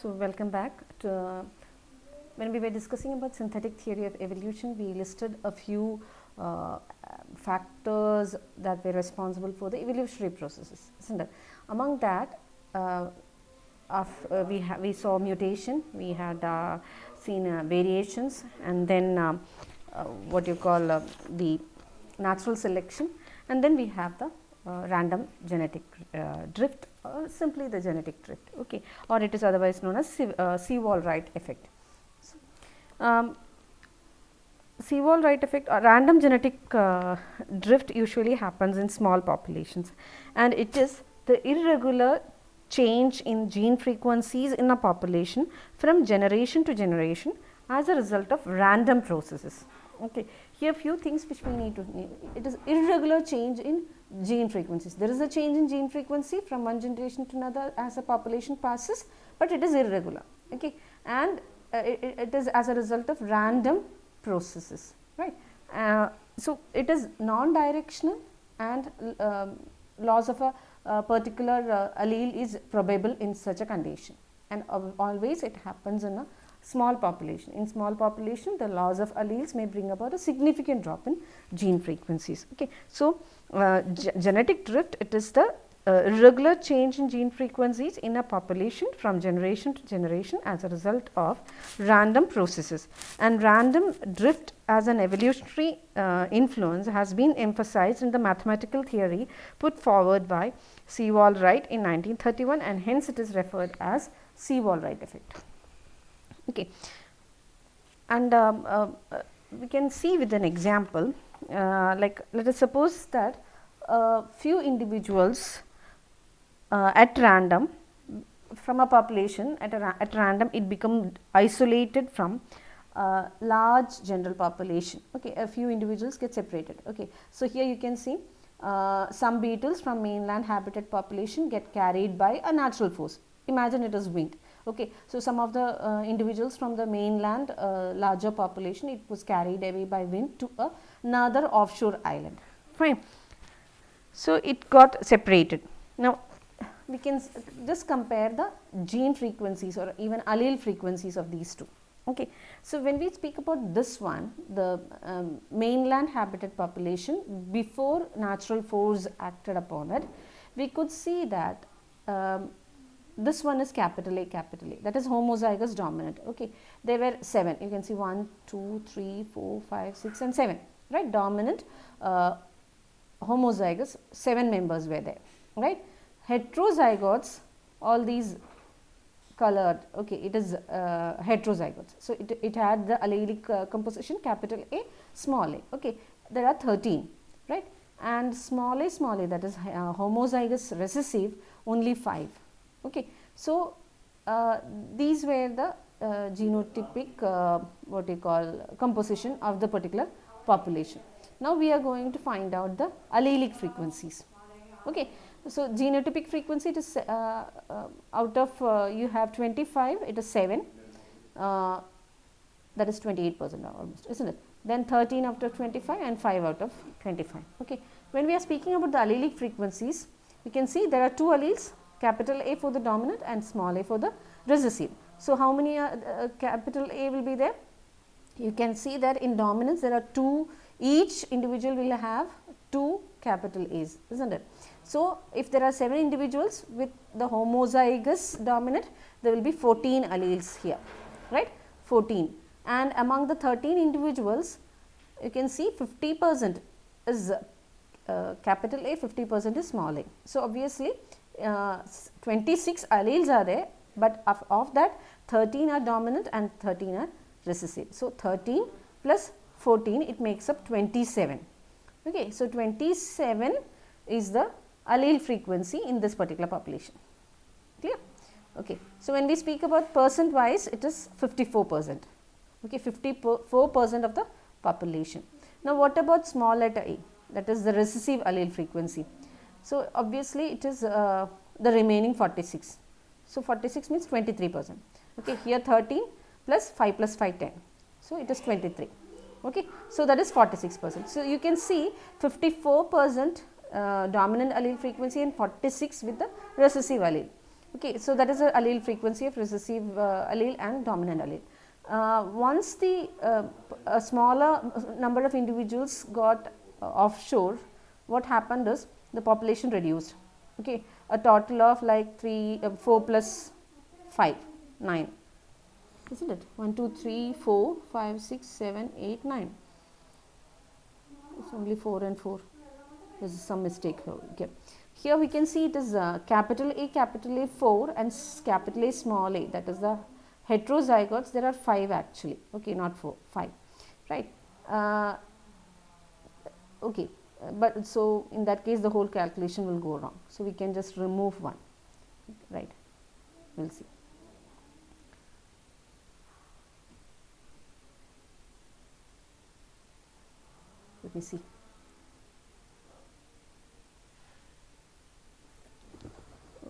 So welcome back. When we were discussing about synthetic theory of evolution, we listed a few factors that were responsible for the evolutionary processes, isn't it? Among that, we saw mutation, we had seen variations, and then what you call the natural selection, and then we have the random genetic drift, or simply the genetic drift, okay, or it is otherwise known as Sewall-Wright effect. So, Sewall-Wright effect or random genetic drift usually happens in small populations, and it is the irregular change in gene frequencies in a population from generation to generation as a result of random processes. Okay, here few things which we need to know. It is irregular change in gene frequencies. There is a change in gene frequency from one generation to another as a population passes, but it is irregular. Okay, and it is as a result of random processes, right? So it is non-directional, and loss of a particular allele is probable in such a condition, and always it happens in a small population. In small population, the loss of alleles may bring about a significant drop in gene frequencies. Okay, so genetic drift, it is the irregular change in gene frequencies in a population from generation to generation as a result of random processes. And random drift as an evolutionary influence has been emphasized in the mathematical theory put forward by Sewall-Wright in 1931, and hence it is referred as Sewall-Wright effect. Okay, and we can see with an example, like let us suppose that few individuals at random from a population at random, it become isolated from large general population. Okay, a few individuals get separated. Okay, so here you can see some beetles from mainland habitat population get carried by a natural force. Imagine it is wind. Okay, so some of the individuals from the mainland larger population, it was carried away by wind to another offshore island. Fine. So it got separated. Now we can just compare the gene frequencies or even allele frequencies of these two. Okay, so when we speak about this one, the mainland habitat population, before natural force acted upon it, we could see that this one is capital A, that is homozygous dominant. Okay, there were 7, you can see 1, 2, 3, 4, 5, 6 and 7, right? Dominant homozygous, 7 members were there, right? Heterozygotes, all these colored, okay, it is heterozygotes. So it had the allelic composition capital A, small a. Okay, there are 13, right? And small a, that is homozygous recessive, only 5. Okay, so these were the genotypic what you call composition of the particular population. Now we are going to find out the allelic frequencies. Okay, so genotypic frequency, it is out of you have 25, it is 7, that is 28% almost, isn't it? Then 13 out of 25 and 5 out of 25. Okay, when we are speaking about the allelic frequencies, we can see there are 2 alleles, capital A for the dominant and small a for the recessive. So how many capital A will be there? You can see that in dominance there are 2, each individual will have 2 capital A's, isn't it? So if there are 7 individuals with the homozygous dominant, there will be 14 alleles here, right? 14, and among the 13 individuals, you can see 50% is capital A, 50% is small a. So obviously 26 alleles are there, but of that 13 are dominant and 13 are recessive. So 13 plus 14, it makes up 27. Okay, so 27 is the allele frequency in this particular population. Clear? Okay, so when we speak about percent wise, it is 54%. Okay, 54% of the population. Now what about small letter a, that is the recessive allele frequency? So obviously it is the remaining 46. So 46 means 23%. Okay, here 13 plus 5 plus 5, 10. So it is 23. Okay, so that is 46%. So you can see 54% dominant allele frequency and 46 with the recessive allele. Okay, so that is the allele frequency of recessive allele and dominant allele. Once a smaller number of individuals got offshore, what happened is the population reduced. Okay, a total of like 4 plus 5, 9, isn't it? 1, 2, 3, 4, 5, 6, 7, 8, 9. It's only 4 and 4. There is some mistake here. Okay. Here we can see it is capital A 4 and capital A small a, that is the heterozygotes. There are 5 actually, okay, not 4, 5, right? Okay, but so in that case the whole calculation will go wrong. So we can just remove one, right? We'll see. Let me see.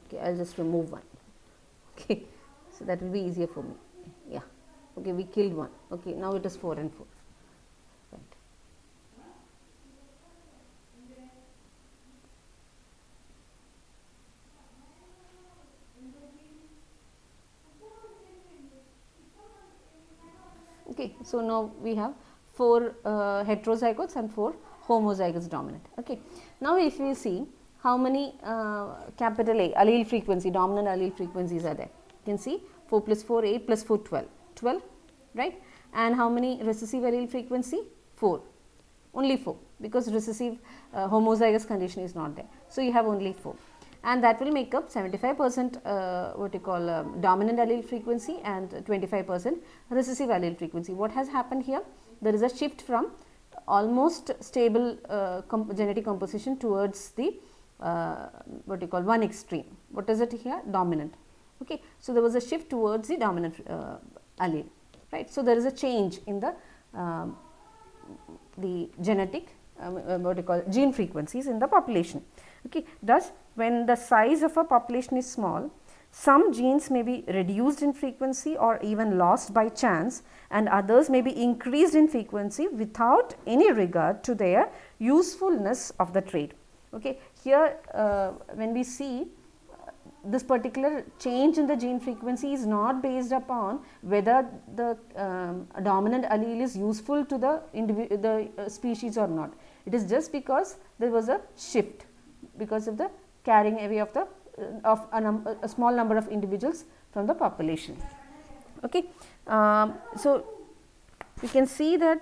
Okay, I'll just remove one. Okay, so that will be easier for me. Yeah. Okay, we killed one. Okay, now it is 4 and 4. Right. Okay, so now we have 4 heterozygotes and 4 homozygous dominant. Okay, now if we see how many capital A allele frequency, dominant allele frequencies are there, you can see 4 plus 4, 8 plus 4, 12, 12, right? And how many recessive allele frequency? 4, only 4, because recessive homozygous condition is not there. So you have only 4, and that will make up 75% what you call dominant allele frequency and 25% recessive allele frequency. What has happened here? There is a shift from almost stable genetic composition towards the what you call one extreme. What is it here? Dominant. Okay, so there was a shift towards the dominant allele, right? So there is a change in the genetic what you call gene frequencies in the population. Okay, thus when the size of a population is small, some genes may be reduced in frequency or even lost by chance, and others may be increased in frequency without any regard to their usefulness of the trait. Okay, here when we see this particular change in the gene frequency is not based upon whether the dominant allele is useful to the species or not. It is just because there was a shift because of the carrying away of the a small number of individuals from the population. Okay, so we can see that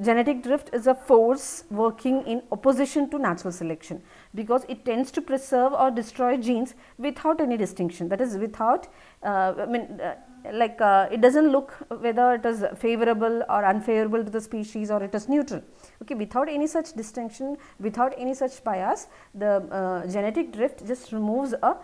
genetic drift is a force working in opposition to natural selection, because it tends to preserve or destroy genes without any distinction. That is, without it does not look whether it is favorable or unfavorable to the species, or it is neutral. Okay, without any such distinction, without any such bias, the genetic drift just removes a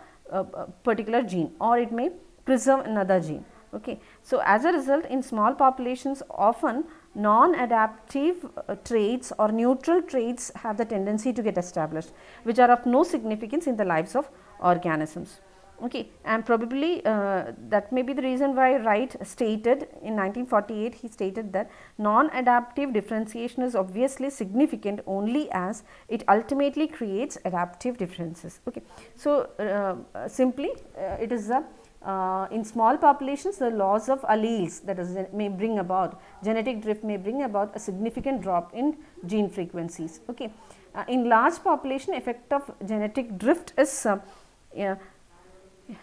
particular gene, or it may preserve another gene. Okay, so as a result, in small populations, often non-adaptive traits or neutral traits have the tendency to get established, which are of no significance in the lives of organisms. Okay, and probably that may be the reason why Wright stated in 1948, he stated that non-adaptive differentiation is obviously significant only as it ultimately creates adaptive differences. Okay, so simply it is the in small populations, the loss of alleles, that is, may bring about genetic drift, may bring about a significant drop in gene frequencies. Okay, in large population, effect of genetic drift is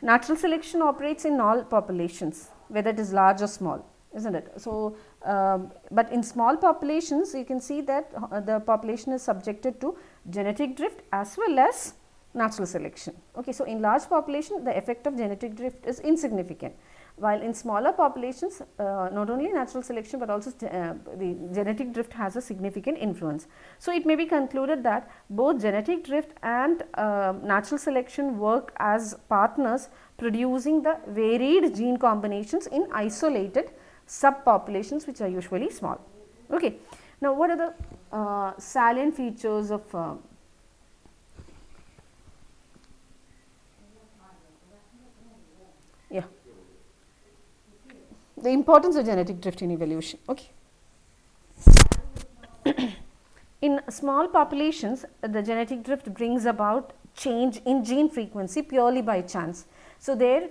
natural selection operates in all populations, whether it is large or small, isn't it? So, but in small populations, you can see that the population is subjected to genetic drift as well as natural selection. Okay, so in large population, the effect of genetic drift is insignificant, while in smaller populations, not only natural selection but also the genetic drift has a significant influence. So it may be concluded that both genetic drift and natural selection work as partners, producing the varied gene combinations in isolated subpopulations, which are usually small. Okay, now what are the salient features of the importance of genetic drift in evolution? Okay. In small populations, the genetic drift brings about change in gene frequency purely by chance. So there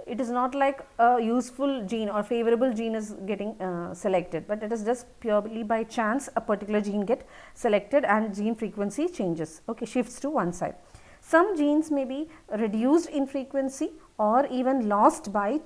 it is not like a useful gene or favorable gene is getting selected, but it is just purely by chance a particular gene get selected and gene frequency changes, okay, shifts to one side. Some genes may be reduced in frequency or even lost by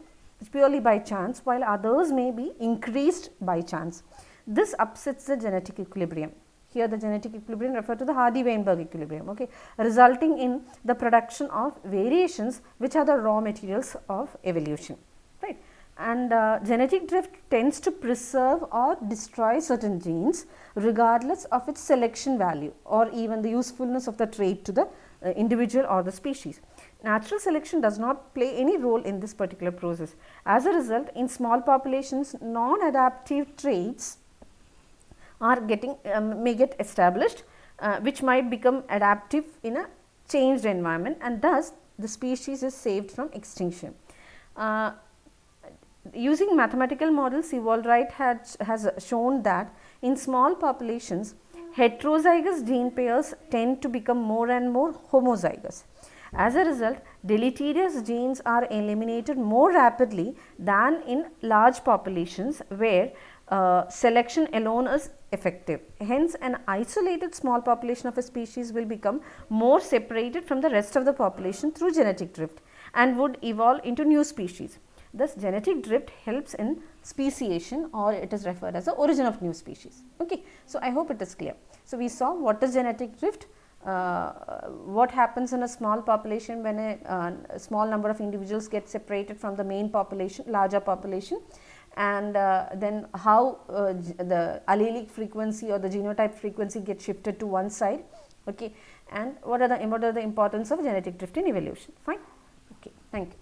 purely by chance, while others may be increased by chance. This upsets the genetic equilibrium. Here the genetic equilibrium refers to the Hardy-Weinberg equilibrium, okay, resulting in the production of variations which are the raw materials of evolution, right. And genetic drift tends to preserve or destroy certain genes regardless of its selection value or even the usefulness of the trait to the individual or the species. Natural selection does not play any role in this particular process. As a result, in small populations, non-adaptive traits are getting may get established, which might become adaptive in a changed environment, and thus the species is saved from extinction. Using mathematical models, Ewaldreich has shown that in small populations, heterozygous gene pairs tend to become more and more homozygous. As a result, deleterious genes are eliminated more rapidly than in large populations where selection alone is effective. Hence, an isolated small population of a species will become more separated from the rest of the population through genetic drift and would evolve into new species. Thus, genetic drift helps in speciation, or it is referred as the origin of new species. Okay. So, I hope it is clear. So, we saw what is genetic drift, what happens in a small population when a small number of individuals get separated from the main population, larger population, and then how the allelic frequency or the genotype frequency gets shifted to one side, okay, and what are the importance of genetic drift in evolution. Fine. Okay. Thank you.